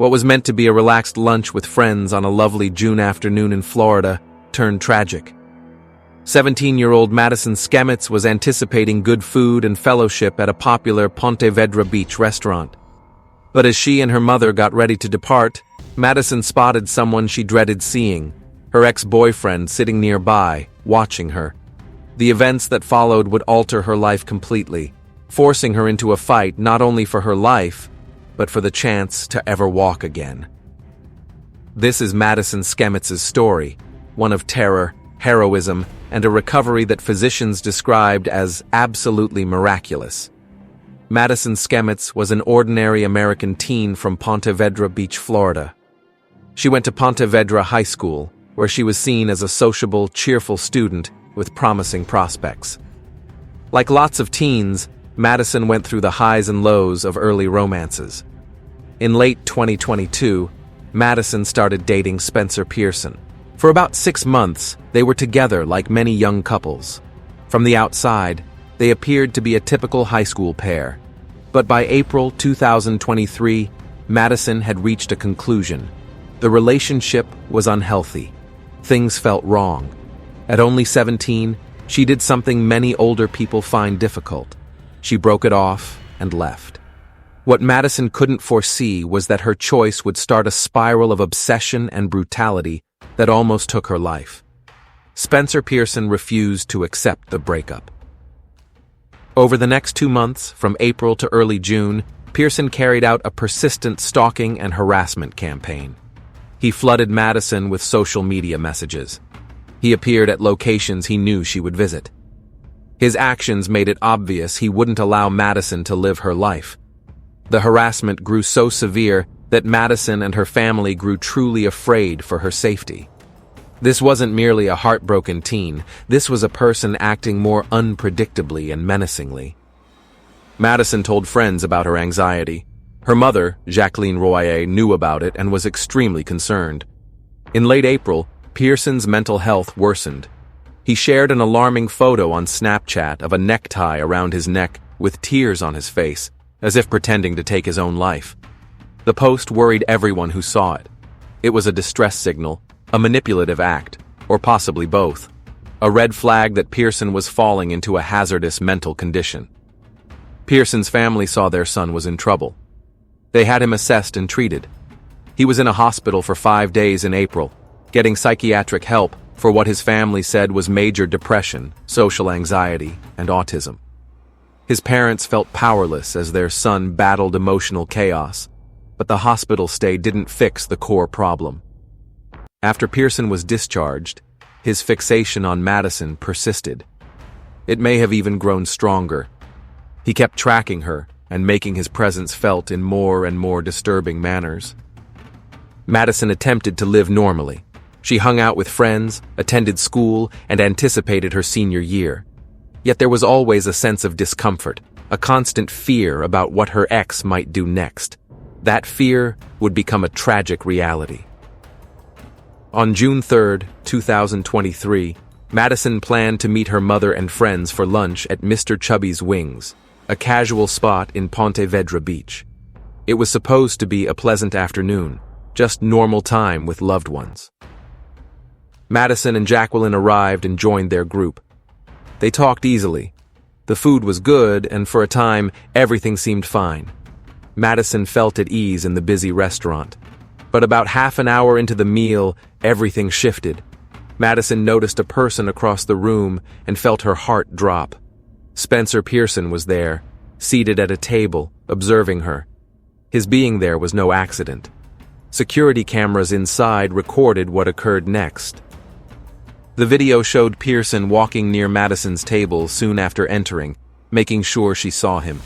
What was meant to be a relaxed lunch with friends on a lovely June afternoon in Florida turned tragic. 17-year-old Madison Schemitz was anticipating good food and fellowship at a popular Ponte Vedra beach restaurant. But as she and her mother got ready to depart, Madison spotted someone she dreaded seeing, her ex-boyfriend sitting nearby, watching her. The events that followed would alter her life completely, forcing her into a fight not only for her life, but for the chance to ever walk again. This is Madison Schemitz's story, one of terror, heroism, and a recovery that physicians described as absolutely miraculous. Madison Schemitz was an ordinary American teen from Ponte Vedra Beach, Florida. She went to Ponte Vedra High School, where she was seen as a sociable, cheerful student with promising prospects. Like lots of teens, Madison went through the highs and lows of early romances. In late 2022, Madison started dating Spencer Pearson. For about 6 months, they were together like many young couples. From the outside, they appeared to be a typical high school pair. But by April 2023, Madison had reached a conclusion. The relationship was unhealthy. Things felt wrong. At only 17, she did something many older people find difficult. She broke it off and left. What Madison couldn't foresee was that her choice would start a spiral of obsession and brutality that almost took her life. Spencer Pearson refused to accept the breakup. Over the next 2 months, from April to early June, Pearson carried out a persistent stalking and harassment campaign. He flooded Madison with social media messages. He appeared at locations he knew she would visit. His actions made it obvious he wouldn't allow Madison to live her life. The harassment grew so severe that Madison and her family grew truly afraid for her safety. This wasn't merely a heartbroken teen. This was a person acting more unpredictably and menacingly. Madison told friends about her anxiety. Her mother, Jacqueline Royer, knew about it and was extremely concerned. In late April, Pearson's mental health worsened. He shared an alarming photo on Snapchat of a necktie around his neck with tears on his face, as if pretending to take his own life. The post worried everyone who saw it. It was a distress signal, a manipulative act, or possibly both. A red flag that Pearson was falling into a hazardous mental condition. Pearson's family saw their son was in trouble. They had him assessed and treated. He was in a hospital for 5 days in April, getting psychiatric help for what his family said was major depression, social anxiety, and autism. His parents felt powerless as their son battled emotional chaos, but the hospital stay didn't fix the core problem. After Pearson was discharged, his fixation on Madison persisted. It may have even grown stronger. He kept tracking her and making his presence felt in more and more disturbing manners. Madison attempted to live normally. She hung out with friends, attended school, and anticipated her senior year. Yet there was always a sense of discomfort, a constant fear about what her ex might do next. That fear would become a tragic reality. On June 3, 2023, Madison planned to meet her mother and friends for lunch at Mr. Chubby's Wings, a casual spot in Ponte Vedra Beach. It was supposed to be a pleasant afternoon, just normal time with loved ones. Madison and Jacqueline arrived and joined their group. They talked easily. The food was good, and for a time, everything seemed fine. Madison felt at ease in the busy restaurant. But about half an hour into the meal, everything shifted. Madison noticed a person across the room and felt her heart drop. Spencer Pearson was there, seated at a table, observing her. His being there was no accident. Security cameras inside recorded what occurred next. The video showed Pearson walking near Madison's table soon after entering, making sure she saw him.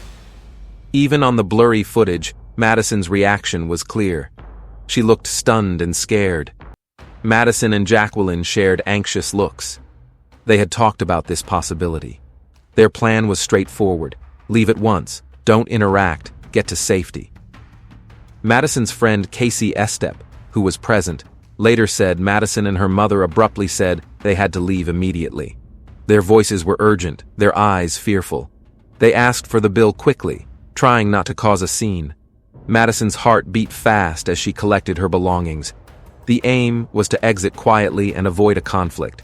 Even on the blurry footage, Madison's reaction was clear. She looked stunned and scared. Madison and Jacqueline shared anxious looks. They had talked about this possibility. Their plan was straightforward. Leave at once, don't interact, get to safety. Madison's friend Casey Estep, who was present, later said Madison and her mother abruptly said they had to leave immediately. Their voices were urgent, their eyes fearful. They asked for the bill quickly, trying not to cause a scene. Madison's heart beat fast as she collected her belongings. The aim was to exit quietly and avoid a conflict.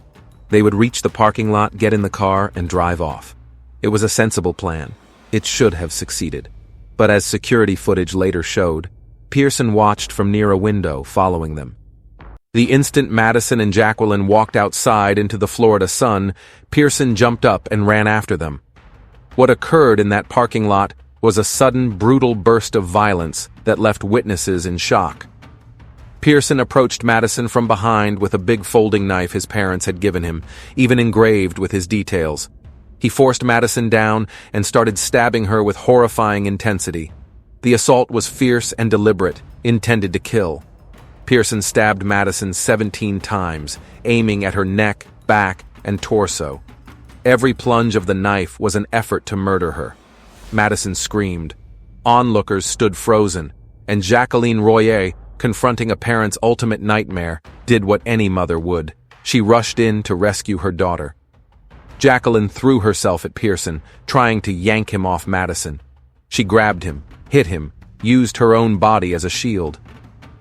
They would reach the parking lot, get in the car, and drive off. It was a sensible plan. It should have succeeded. But as security footage later showed, Pearson watched from near a window, following them. The instant Madison and Jacqueline walked outside into the Florida sun, Pearson jumped up and ran after them. What occurred in that parking lot was a sudden, brutal burst of violence that left witnesses in shock. Pearson approached Madison from behind with a big folding knife his parents had given him, even engraved with his details. He forced Madison down and started stabbing her with horrifying intensity. The assault was fierce and deliberate, intended to kill. Pearson stabbed Madison 17 times, aiming at her neck, back, and torso. Every plunge of the knife was an effort to murder her. Madison screamed. Onlookers stood frozen, and Jacqueline Royer, confronting a parent's ultimate nightmare, did what any mother would. She rushed in to rescue her daughter. Jacqueline threw herself at Pearson, trying to yank him off Madison. She grabbed him, hit him, used her own body as a shield.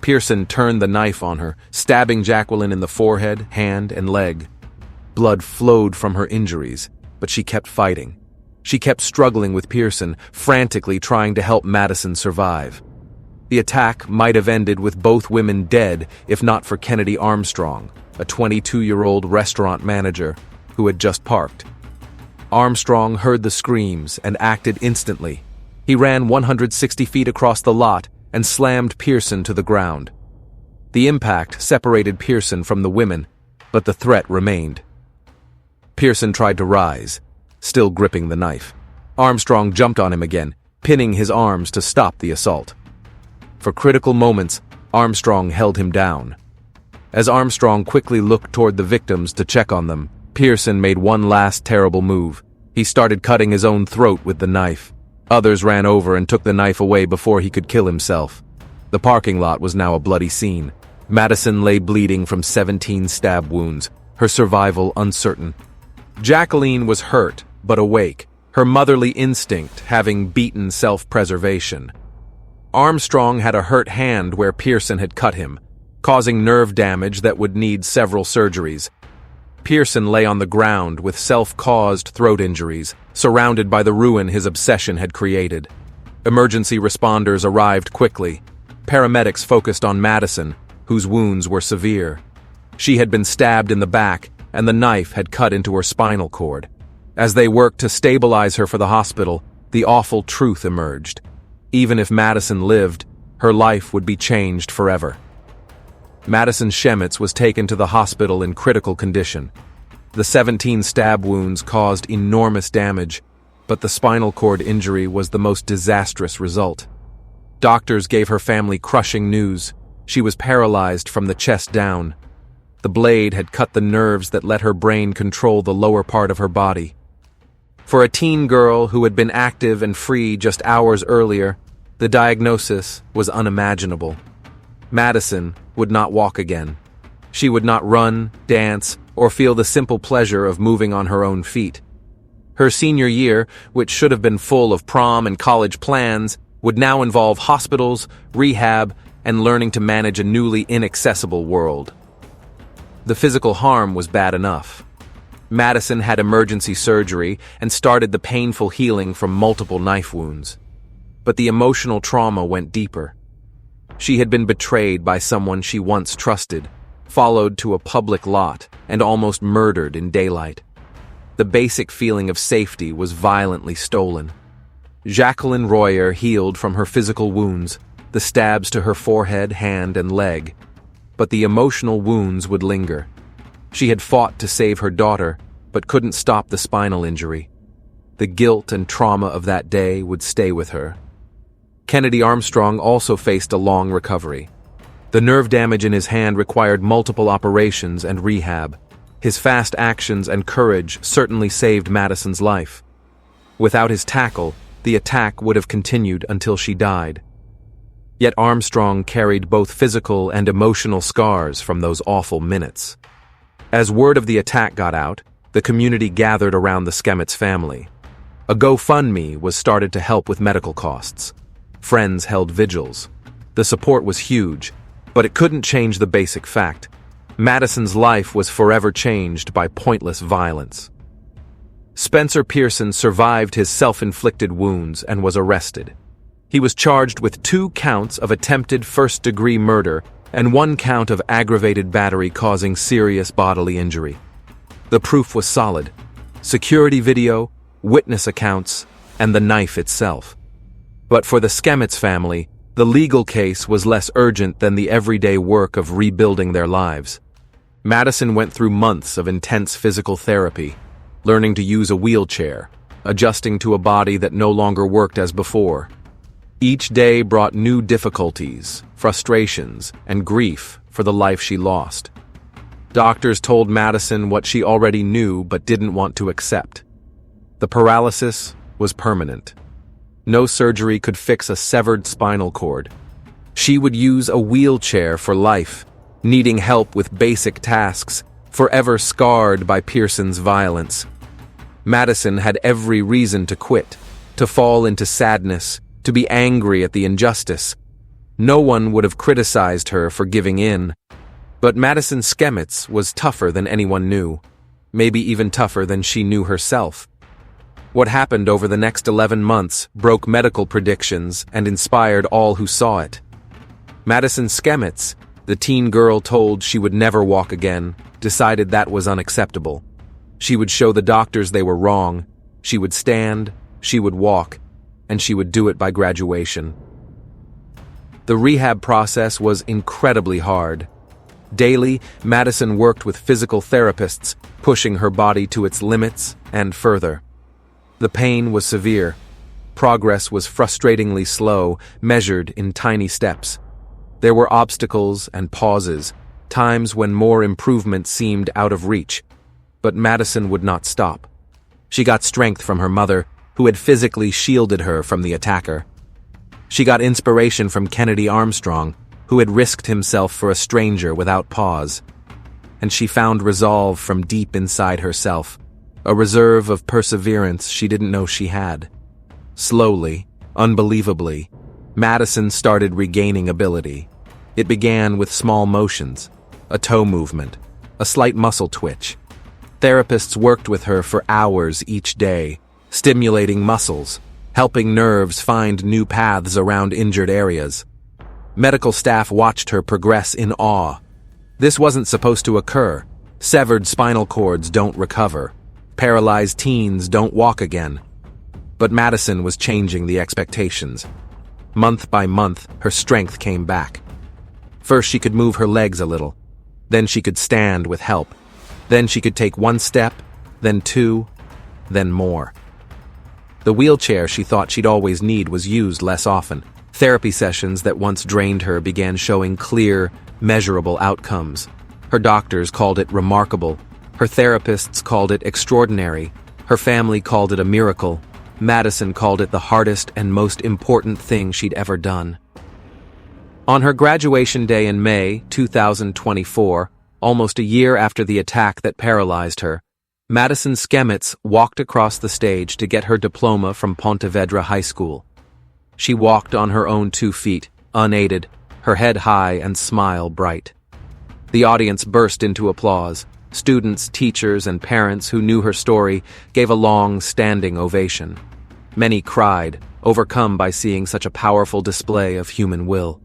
Pearson turned the knife on her, stabbing Jacqueline in the forehead, hand, and leg. Blood flowed from her injuries, but she kept fighting. She kept struggling with Pearson, frantically trying to help Madison survive. The attack might have ended with both women dead if not for Kennedy Armstrong, a 22-year-old restaurant manager who had just parked. Armstrong heard the screams and acted instantly. He ran 160 feet across the lot and slammed Pearson to the ground. The impact separated Pearson from the women, but the threat remained. Pearson tried to rise, still gripping the knife. Armstrong jumped on him again, pinning his arms to stop the assault. For critical moments, Armstrong held him down. As Armstrong quickly looked toward the victims to check on them, Pearson made one last terrible move. He started cutting his own throat with the knife. Others ran over and took the knife away before he could kill himself. The parking lot was now a bloody scene. Madison lay bleeding from 17 stab wounds, her survival uncertain. Jacqueline was hurt, but awake, her motherly instinct having beaten self-preservation. Armstrong had a hurt hand where Pearson had cut him, causing nerve damage that would need several surgeries. Pearson lay on the ground with self-caused throat injuries, surrounded by the ruin his obsession had created. Emergency responders arrived quickly. Paramedics focused on Madison, whose wounds were severe. She had been stabbed in the back, and the knife had cut into her spinal cord. As they worked to stabilize her for the hospital, the awful truth emerged. Even if Madison lived, her life would be changed forever. Madison Schemitz was taken to the hospital in critical condition. The 17 stab wounds caused enormous damage, but the spinal cord injury was the most disastrous result. Doctors gave her family crushing news. She was paralyzed from the chest down. The blade had cut the nerves that let her brain control the lower part of her body. For a teen girl who had been active and free just hours earlier, the diagnosis was unimaginable. Madison would not walk again. She would not run, dance, or feel the simple pleasure of moving on her own feet. Her senior year, which should have been full of prom and college plans, would now involve hospitals, rehab, and learning to manage a newly inaccessible world. The physical harm was bad enough. Madison had emergency surgery and started the painful healing from multiple knife wounds. But the emotional trauma went deeper. She had been betrayed by someone she once trusted, followed to a public lot, and almost murdered in daylight. The basic feeling of safety was violently stolen. Jacqueline Royer healed from her physical wounds, the stabs to her forehead, hand, and leg. But the emotional wounds would linger. She had fought to save her daughter, but couldn't stop the spinal injury. The guilt and trauma of that day would stay with her. Kennedy Armstrong also faced a long recovery. The nerve damage in his hand required multiple operations and rehab. His fast actions and courage certainly saved Madison's life. Without his tackle, the attack would have continued until she died. Yet Armstrong carried both physical and emotional scars from those awful minutes. As word of the attack got out, the community gathered around the Schemitz family. A GoFundMe was started to help with medical costs. Friends held vigils. The support was huge, but it couldn't change the basic fact. Madison's life was forever changed by pointless violence. Spencer Pearson survived his self-inflicted wounds and was arrested. He was charged with 2 counts of attempted first-degree murder and 1 count of aggravated battery causing serious bodily injury. The proof was solid: security video, witness accounts, and the knife itself. But for the Schemitz family, the legal case was less urgent than the everyday work of rebuilding their lives. Madison went through months of intense physical therapy, learning to use a wheelchair, adjusting to a body that no longer worked as before. Each day brought new difficulties, frustrations, and grief for the life she lost. Doctors told Madison what she already knew but didn't want to accept. The paralysis was permanent. No surgery could fix a severed spinal cord. She would use a wheelchair for life, needing help with basic tasks, forever scarred by Pearson's violence. Madison had every reason to quit, to fall into sadness, to be angry at the injustice. No one would have criticized her for giving in. But Madison Schemitz was tougher than anyone knew, maybe even tougher than she knew herself. What happened over the next 11 months broke medical predictions and inspired all who saw it. Madison Schemitz, the teen girl told she would never walk again, decided that was unacceptable. She would show the doctors they were wrong. She would stand, she would walk, and she would do it by graduation. The rehab process was incredibly hard. Daily, Madison worked with physical therapists, pushing her body to its limits and further. The pain was severe. Progress was frustratingly slow, measured in tiny steps. There were obstacles and pauses, times when more improvement seemed out of reach. But Madison would not stop. She got strength from her mother, who had physically shielded her from the attacker. She got inspiration from Kennedy Armstrong, who had risked himself for a stranger without pause. And she found resolve from deep inside herself, a reserve of perseverance she didn't know she had. Slowly, unbelievably, Madison started regaining ability. It began with small motions, a toe movement, a slight muscle twitch. Therapists worked with her for hours each day, stimulating muscles, helping nerves find new paths around injured areas. Medical staff watched her progress in awe. This wasn't supposed to occur. Severed spinal cords don't recover. Paralyzed teens don't walk again. But Madison was changing the expectations. Month by month, her strength came back. First, she could move her legs a little. Then she could stand with help. Then she could take 1 step, then 2, then more. The wheelchair she thought she'd always need was used less often. Therapy sessions that once drained her began showing clear, measurable outcomes. Her doctors called it remarkable. Her therapists called it extraordinary. Her family called it a miracle. Madison called it the hardest and most important thing she'd ever done. On her graduation day in May 2024, almost a year after the attack that paralyzed her, Madison Schemitz walked across the stage to get her diploma from Pontevedra High School. She walked on her own 2 feet, unaided, her head high and smile bright. The audience burst into applause. Students, teachers, and parents who knew her story gave a long, standing ovation. Many cried, overcome by seeing such a powerful display of human will.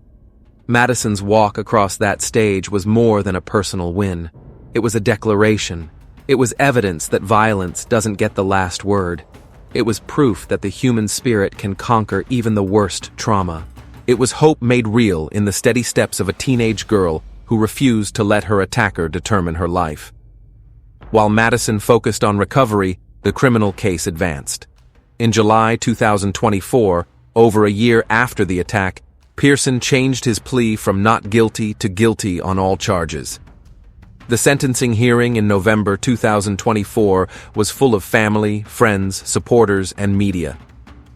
Madison's walk across that stage was more than a personal win. It was a declaration. It was evidence that violence doesn't get the last word. It was proof that the human spirit can conquer even the worst trauma. It was hope made real in the steady steps of a teenage girl who refused to let her attacker determine her life. While Madison focused on recovery, the criminal case advanced. In July 2024, over a year after the attack, Pearson changed his plea from not guilty to guilty on all charges. The sentencing hearing in November 2024 was full of family, friends, supporters, and media.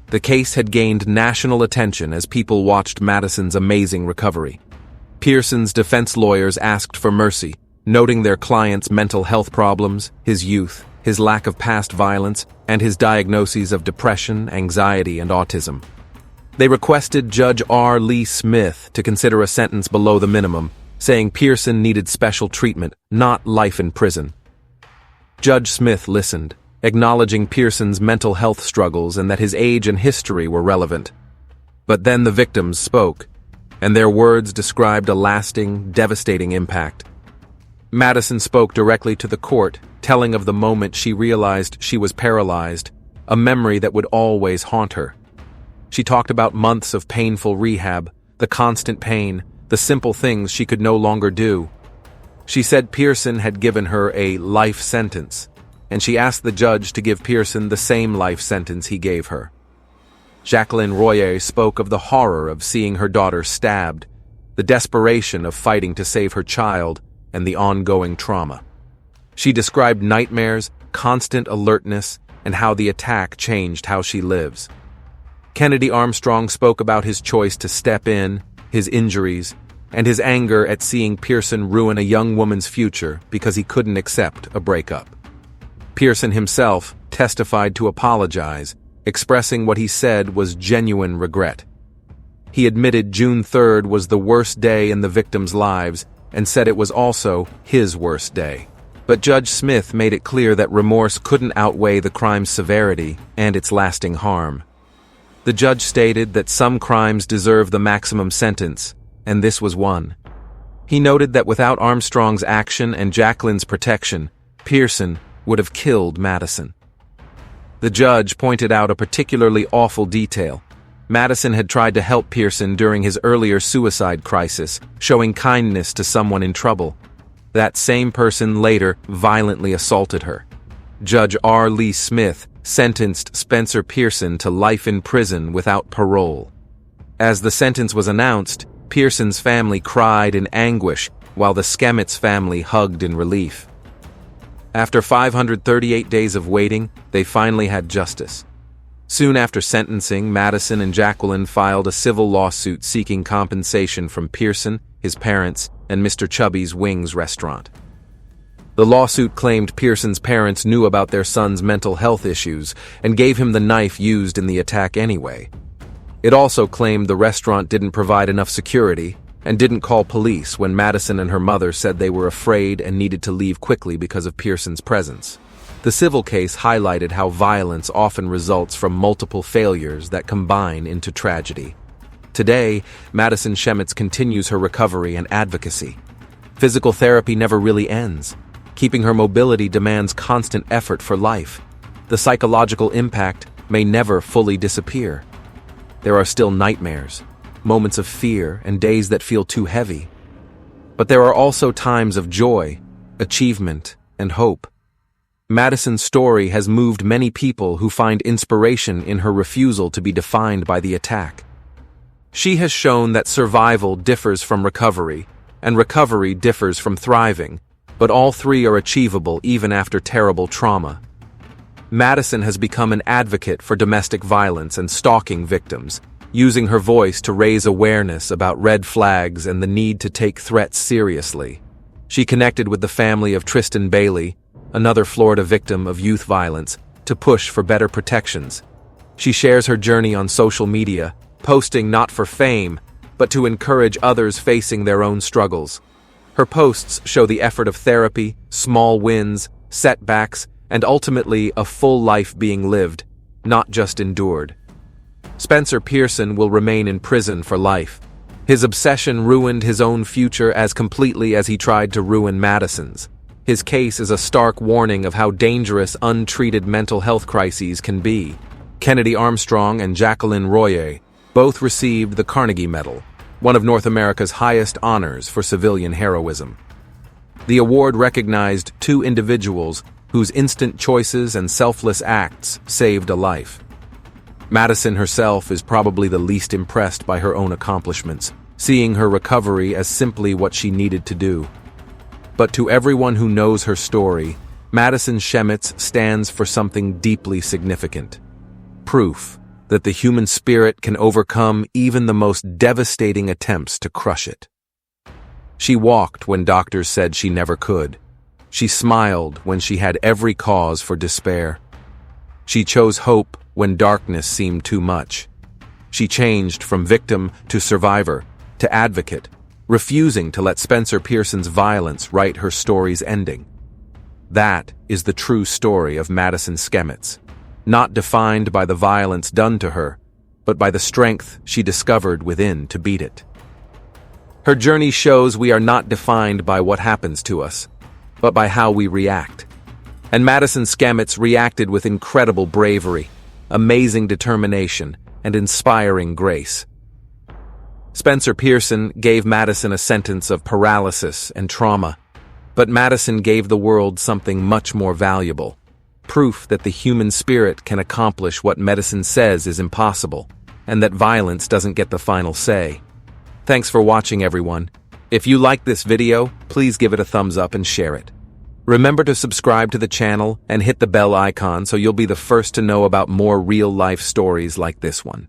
The case had gained national attention as people watched Madison's amazing recovery. Pearson's defense lawyers asked for mercy, noting their client's mental health problems, his youth, his lack of past violence, and his diagnoses of depression, anxiety, and autism. They requested Judge R. Lee Smith to consider a sentence below the minimum, saying Pearson needed special treatment, not life in prison. Judge Smith listened, acknowledging Pearson's mental health struggles and that his age and history were relevant. But then the victims spoke, and their words described a lasting, devastating impact. Madison spoke directly to the court, telling of the moment she realized she was paralyzed, a memory that would always haunt her. She talked about months of painful rehab, the constant pain, the simple things she could no longer do. She said Pearson had given her a life sentence, and she asked the judge to give Pearson the same life sentence he gave her. Jacqueline Royer spoke of the horror of seeing her daughter stabbed, the desperation of fighting to save her child, and the ongoing trauma. She described nightmares, constant alertness, and how the attack changed how she lives. Kennedy Armstrong spoke about his choice to step in, his injuries, and his anger at seeing Pearson ruin a young woman's future because he couldn't accept a breakup. Pearson himself testified to apologize, expressing what he said was genuine regret. He admitted June 3rd was the worst day in the victims' lives and said it was also his worst day. But Judge Smith made it clear that remorse couldn't outweigh the crime's severity and its lasting harm. The judge stated that some crimes deserve the maximum sentence, and this was one. He noted that without Armstrong's action and Jacqueline's protection, Pearson would have killed Madison. The judge pointed out a particularly awful detail. Madison had tried to help Pearson during his earlier suicide crisis, showing kindness to someone in trouble. That same person later violently assaulted her. Judge R. Lee Smith sentenced Spencer Pearson to life in prison without parole. As the sentence was announced, Pearson's family cried in anguish, while the Schemitz family hugged in relief. After 538 days of waiting, they finally had justice. Soon after sentencing, Madison and Jacqueline filed a civil lawsuit seeking compensation from Pearson, his parents, and Mr. Chubby's Wings restaurant. The lawsuit claimed Pearson's parents knew about their son's mental health issues and gave him the knife used in the attack anyway. It also claimed the restaurant didn't provide enough security and didn't call police when Madison and her mother said they were afraid and needed to leave quickly because of Pearson's presence. The civil case highlighted how violence often results from multiple failures that combine into tragedy. Today, Madison Schemitz continues her recovery and advocacy. Physical therapy never really ends. Keeping her mobility demands constant effort for life. The psychological impact may never fully disappear. There are still nightmares, moments of fear, and days that feel too heavy. But there are also times of joy, achievement, and hope. Madison's story has moved many people who find inspiration in her refusal to be defined by the attack. She has shown that survival differs from recovery, and recovery differs from thriving, but all three are achievable even after terrible trauma. Madison has become an advocate for domestic violence and stalking victims, using her voice to raise awareness about red flags and the need to take threats seriously. She connected with the family of Tristan Bailey, another Florida victim of youth violence, to push for better protections. She shares her journey on social media, posting not for fame, but to encourage others facing their own struggles. Her posts show the effort of therapy, small wins, setbacks, and ultimately a full life being lived, not just endured. Spencer Pearson will remain in prison for life. His obsession ruined his own future as completely as he tried to ruin Madison's. His case is a stark warning of how dangerous untreated mental health crises can be. Kennedy Armstrong and Jacqueline Royer both received the Carnegie Medal, one of North America's highest honors for civilian heroism. The award recognized two individuals whose instant choices and selfless acts saved a life. Madison herself is probably the least impressed by her own accomplishments, seeing her recovery as simply what she needed to do. But to everyone who knows her story, Madison Schemitz stands for something deeply significant. Proof that the human spirit can overcome even the most devastating attempts to crush it. She walked when doctors said she never could. She smiled when she had every cause for despair. She chose hope when darkness seemed too much. She changed from victim to survivor to advocate, refusing to let Spencer Pearson's violence write her story's ending. That is the true story of Madison Schemitz, not defined by the violence done to her, but by the strength she discovered within to beat it. Her journey shows we are not defined by what happens to us, but by how we react. And Madison Schemitz reacted with incredible bravery, amazing determination, and inspiring grace. Spencer Pearson gave Madison a sentence of paralysis and trauma, but Madison gave the world something much more valuable, proof that the human spirit can accomplish what medicine says is impossible, and that violence doesn't get the final say. Thanks for watching, everyone. If you liked this video, please give it a thumbs up and share it. Remember to subscribe to the channel and hit the bell icon so you'll be the first to know about more real-life stories like this one.